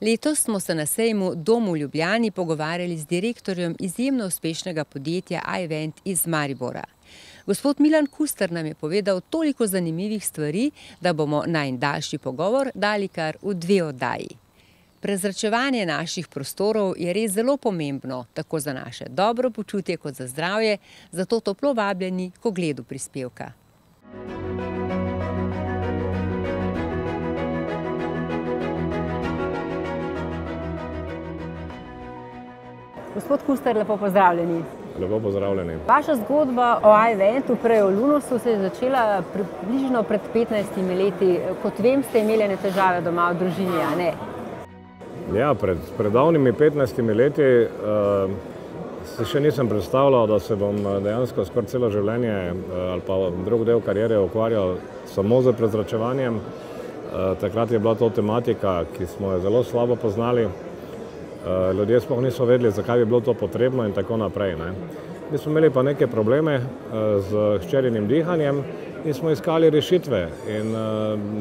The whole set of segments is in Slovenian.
Letos smo se na sejmu Dom v Ljubljani pogovarjali z direktorjem izjemno uspešnega podjetja iVent iz Maribora. Gospod Milan Kuster nam je povedal toliko zanimivih stvari, da bomo najin daljši pogovor dali kar v 2 oddaji. Prezračevanje naših prostorov je res zelo pomembno, tako za naše dobro počutje kot za zdravje, zato toplo vabljeni k ogledu prispevka. Gospod Kuster, lepo pozdravljeni. Lepo pozdravljeni. Vaša zgodba o iVentu, prej o Lunosu, se je začela približno pred 15 leti. Kot vem, ste imeli ene težave doma v družini, a ne? Ja, pred davnimi 15 leti si še nisem predstavljal, da se bom dejansko skoraj celo življenje ali pa drug del kariere ukvarjal samo z prezračevanjem. Takrat je bila to tematika, ki smo jo zelo slabo poznali. Ljudje sploh niso vedeli, zakaj bi bilo to potrebno in tako naprej. Mi smo imeli pa neke probleme z hčerinim dihanjem in smo iskali rešitve. In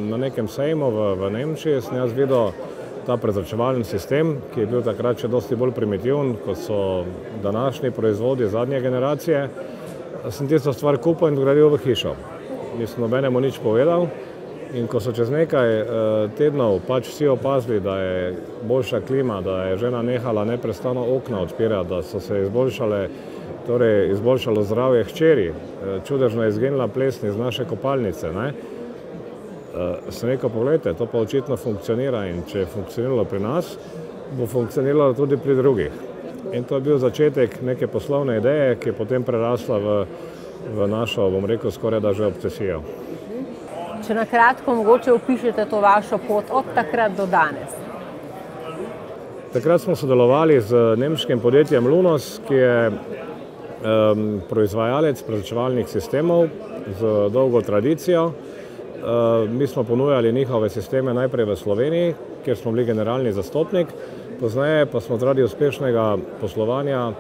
na nekem sejmu v Nemčiji sem jaz videl ta prezračevalni sistem, ki je bil takrat še dosti bolj primitiven, kot so današnji proizvodi zadnje generacije. Sem tisto stvar kupil in vgradil v hišo. Nisem nobenemu nič povedal. In ko so čez nekaj tednov pač vsi opazili, da je boljša klima, da je žena nehala neprestano okna odpirati, da so se izboljšalo zdravje hčeri, čudežno je izginila plesni iz naše kopalnice, sem rekel, pogledajte, to pa očitno funkcionira in če je funkcioniralo pri nas, bo funkcioniralo tudi pri drugih. In to je bil začetek neke poslovne ideje, ki je potem prerasla v našo, bom rekel, skoraj da že obsesijo. Če na kratko mogoče opišete to vašo pot od takrat do danes. Takrat smo sodelovali z nemškim podjetjem Lunos, ki je proizvajalec prezračevalnih sistemov z dolgo tradicijo. Mi smo ponujali njihove sisteme najprej v Sloveniji, kjer smo bili generalni zastopnik, pozneje pa smo zaradi uspešnega poslovanja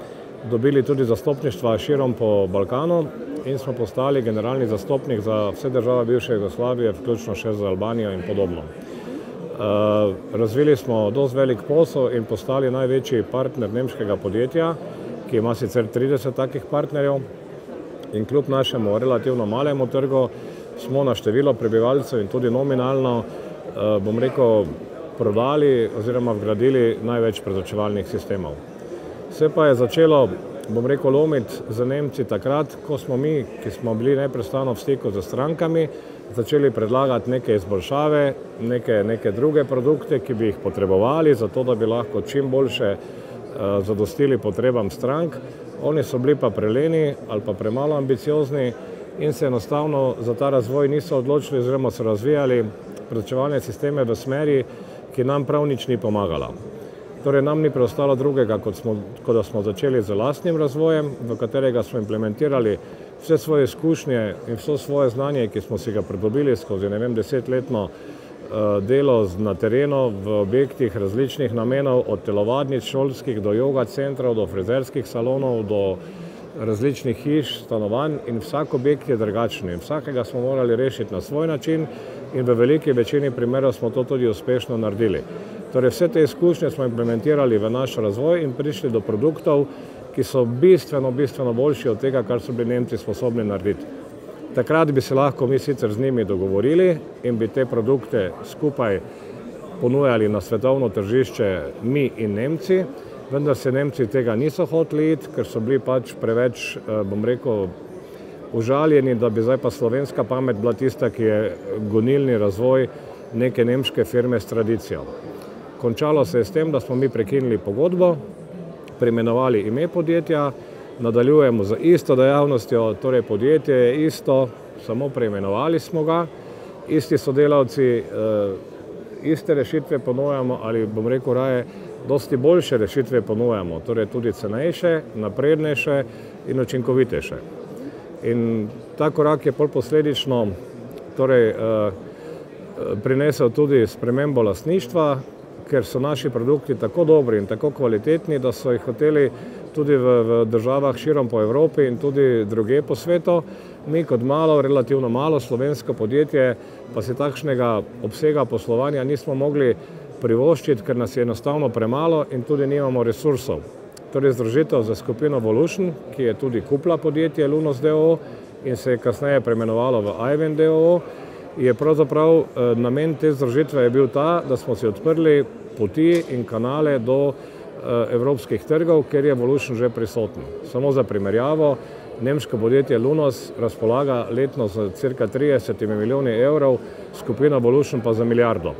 dobili tudi zastopništva širom po Balkanu in smo postali generalni zastopnik za vse države bivše Jugoslavije, vključno še z Albanijo in podobno. Razvili smo dosti velik posel in postali največji partner nemškega podjetja, ki ima sicer 30 takih partnerjev, in kljub našemu relativno malemu trgu smo na število prebivalcev in tudi nominalno, bom rekel, prodali oziroma vgradili največ prezračevalnih sistemov. Vse pa je začelo, bom rekel, lomiti z Nemci takrat, ko smo mi, ki smo bili neprestano v stiku z strankami, začeli predlagati neke izboljšave, neke druge produkte, ki bi jih potrebovali, zato da bi lahko čim boljše zadostili potrebam strank. Oni so bili pa preleni ali pa premalo ambiciozni in se enostavno za ta razvoj niso odločili oziroma so razvijali prezračevalne sisteme v smeri, ki nam prav nič ni pomagala. Torej nam ni preostalo drugega, kot da smo začeli z lastnim razvojem, v katerega smo implementirali vse svoje izkušnje in vso svoje znanje, ki smo si ga pridobili skozi, 10-letno delo na terenu v objektih različnih namenov, od telovadnic šolskih do joga centrov, do frizerskih salonov, do različnih hiš, stanovanj, in vsak objekt je drugačen. Vsakega smo morali rešiti na svoj način in v veliki večini primerov smo to tudi uspešno naredili. Torej vse te izkušnje smo implementirali v naš razvoj in prišli do produktov, ki so bistveno boljši od tega, kar so bili Nemci sposobni narediti. Takrat bi se lahko mi sicer z njimi dogovorili in bi te produkte skupaj ponujali na svetovno tržišče mi in Nemci, vendar se Nemci tega niso hoteli iti, ker so bili pač preveč, bom rekel, užaljeni, da bi zdaj pa slovenska pamet bila tista, ki je gonilni razvoj neke nemške firme s tradicijo. Končalo se je s tem, da smo mi prekinili pogodbo, preimenovali ime podjetja, nadaljujemo z isto dejavnostjo, torej podjetje je isto, samo preimenovali smo ga, isti sodelavci, iste rešitve ponujamo ali, bom rekel raje, dosti boljše rešitve ponujamo, torej tudi cenejše, naprednejše in učinkovitejše. In ta korak je pol posledično prinesel tudi spremembo lastništva, ker so naši produkti tako dobri in tako kvalitetni, da so jih hoteli tudi v državah širom po Evropi in tudi drugje po svetu. Mi kot relativno malo slovensko podjetje pa si takšnega obsega poslovanja nismo mogli privoščiti, ker nas je enostavno premalo in tudi nimamo resursov. Torej združitev za skupino Volution, ki je tudi kupila podjetje Lunos d.o.o. in se je kasneje preimenovalo v i-Vent d.o.o., je pravzaprav namen te združitve je bil ta, da smo si odprli poti in kanale do evropskih trgov, kjer je Volution že prisoten. Samo za primerjavo, nemško podjetje Lunos razpolaga letno z cirka 30 milijoni evrov, skupina Volution pa za milijardo.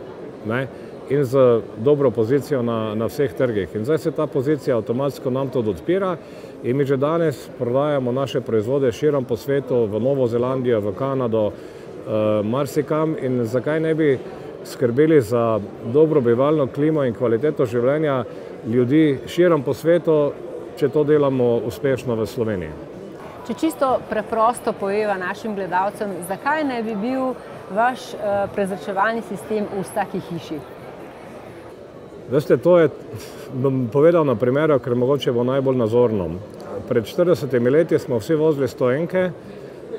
In z dobro pozicijo na vseh trgih. In zdaj se ta pozicija avtomatsko nam tudi odpira in mi že danes prodajamo naše proizvode širom po svetu, v Novo Zelandijo, v Kanado, marsikam, in zakaj ne bi skrbeli za dobro bivalno klimo in kvaliteto življenja ljudi širom po svetu, če to delamo uspešno v Sloveniji. Če čisto preprosto poveva našim gledalcem, zakaj ne bi bil vaš prezračevalni sistem v vsaki hiši? Veste, to bom povedal na primeru, ker mogoče bo najbolj nazorno. Pred 40 leti smo vsi vozili stoenke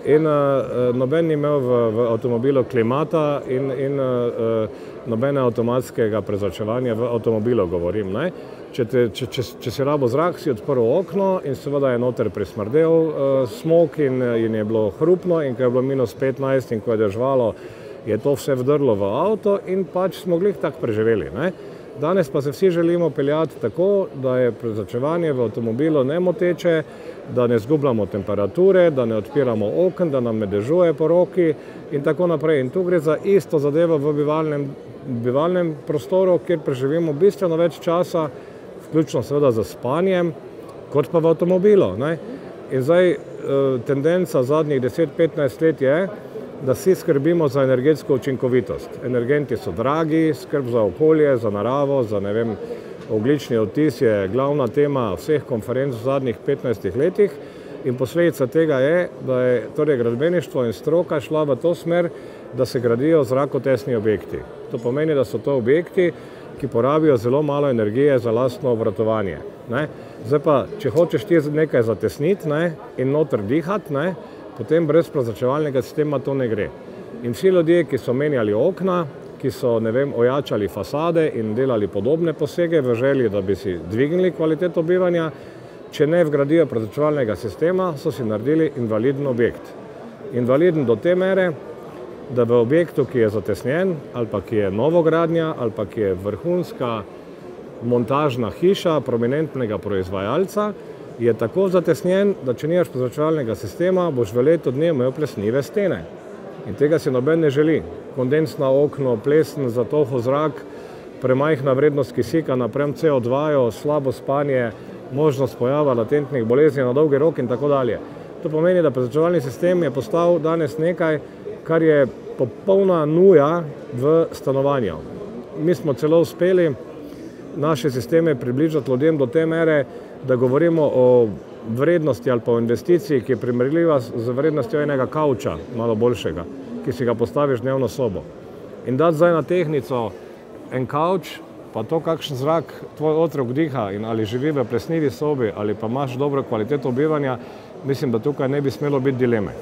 in noben ni imel v avtomobilu klimata in nobene avtomatskega prezračevanja v avtomobilu, govorim. Če si rabo zrak, si odprl okno in seveda je noter prismrdel smog in je bilo hrupno, in ko je bilo -15 in ko je deževalo, je to vse vdrlo v avto in pač smo glih tako preživeli. Danes pa se vsi želimo peljati tako, da je prezračevanje v avtomobilu nemoteče, da ne zgubljamo temperature, da ne odpiramo okn, da nam ne dežuje po roki in tako naprej. In tu gre za isto zadevo v bivalnem prostoru, kjer preživimo bistveno več časa, vključno seveda za spanjem, kot pa v avtomobilu. In zdaj tendenca zadnjih 10-15 let je, da vsi skrbimo za energetsko učinkovitost. Energenti so dragi, skrb za okolje, za naravo, za ogljični odtis je glavna tema vseh konferenc v zadnjih 15 letih in posledica tega je, da je torej gradbeništvo in stroka šla v to smer, da se gradijo zrakotesni objekti. To pomeni, da so to objekti, ki porabijo zelo malo energije za lastno obratovanje. Zdaj pa, če hočeš ti nekaj zatesniti in noter dihati, potem brez prezračevalnega sistema to ne gre. In vsi ljudje, ki so menjali okna, ki so, ojačali fasade in delali podobne posege v želji, da bi si dvignili kvaliteto bivanja, če ne vgradijo prezračevalnega sistema, so si naredili invaliden objekt. Invaliden do te mere, da v objektu, ki je zatesnjen, ali pa ki je novogradnja, ali pa ki je vrhunska montažna hiša prominentnega proizvajalca, je tako zatesnjen, da če nimaš prezračevalnega sistema, boš v letu dni imel plesnive stene. In tega si noben ne želi. Kondensna okno, plesen, zatohel zrak, premajhna vrednost kisika napram CO2, slabo spanje, možnost pojava latentnih bolezni na dolgi rok in tako dalje. To pomeni, da prezračevalni sistem je postal danes nekaj, kar je popolna nuja v stanovanju. Mi smo celo uspeli naše sisteme približati ljudem do te mere, da govorimo o vrednosti ali pa o investiciji, ki je primerljiva z vrednostjo enega kavča, malo boljšega, ki si ga postaviš dnevno sobo. In dati zdaj na tehnico en kavč, pa to, kakšen zrak tvoj otrok diha in ali živi v plesnivi sobi ali pa imaš dobro kvaliteto bivanja, mislim, da tukaj ne bi smelo biti dileme.